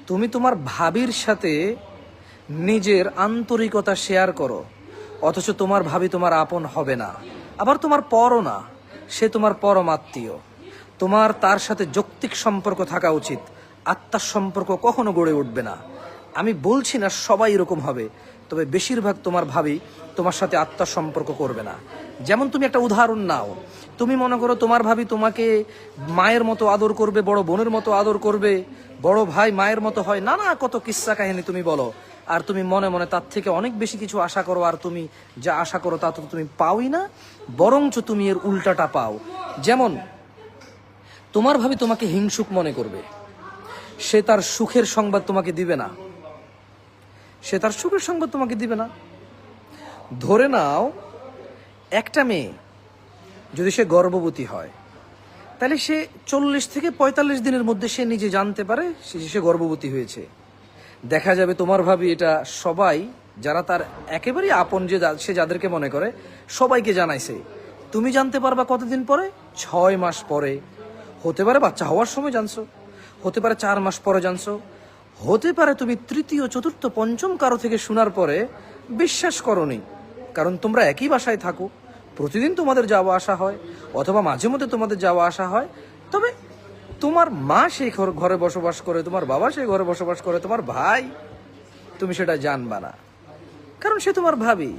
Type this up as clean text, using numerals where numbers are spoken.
তুমি তোমার ভাবির সাথে নিজের আন্তরিকতা শেয়ার করো, অথচ তোমার ভাবি তোমার আপন হবে না, আবার তোমার পরও না, সে তোমার পরম আত্মীয়। তোমার তার সাথে যৌক্তিক সম্পর্ক থাকা উচিত, আত্মার সম্পর্ক কখনো গড়ে উঠবে না। আমি বলছি না সবাই এরকম হবে, তবে বেশিরভাগ তোমার ভাবি তোমার সাথে আত্মার সম্পর্ক করবে না। যেমন তুমি একটা উদাহরণ নাও, তুমি মনে করো তোমার ভাবি তোমাকে মায়ের মতো আদর করবে, বড় বোনের মতো আদর করবে, বড় ভাই মায়ের মতো হয়, নানা কত কিস্সা কাহিনী তুমি বলো, আর তুমি মনে মনে তার থেকে অনেক বেশি কিছু আশা করো, আর তুমি যা আশা করো তা তো তুমি পাওই না, বরঞ্চ তুমি এর উল্টাটা পাও। যেমন তোমার ভাবি তোমাকে হিংসুক মনে করবে, সে তার সুখের সংবাদ তোমাকে দিবে না, সে তার সুখের সংবাদ তোমাকে দিবে না। ধরে নাও একটা মেয়ে যদি সে গর্ভবতী হয়, তাহলে সে 40 থেকে 45 দিনের মধ্যে সে নিজে জানতে পারে সে গর্ভবতী হয়েছে। দেখা যাবে তোমার ভাবি এটা সবাই যারা তার একেবারেই আপন, সে যাদেরকে মনে করে সবাইকে জানাইছে। তুমি জানতে পারবা কতদিন পরে? 6 মাস পরে। হতে পারে বাচ্চা হওয়ার সময় জানছো, হতে পারে 4 মাস পরে জানছো, হতে পারে তুমি তৃতীয় চতুর্থ পঞ্চম কারো থেকে শোনার পরে বিশ্বাস করনি, কারণ তোমরা একই বাসায় থাকো, প্রতিদিন তোমাদের যাওয়া আসা হয়, অথবা মাঝে মধ্যে তোমাদের যাওয়া আসা হয়। তবে তোমার মা সেই ঘরে বসবাস করে, তোমার বাবা সেই ঘরে বসবাস করে, তোমার ভাই, তুমি সেটা জানবা না, কারণ সে তোমার ভাবি।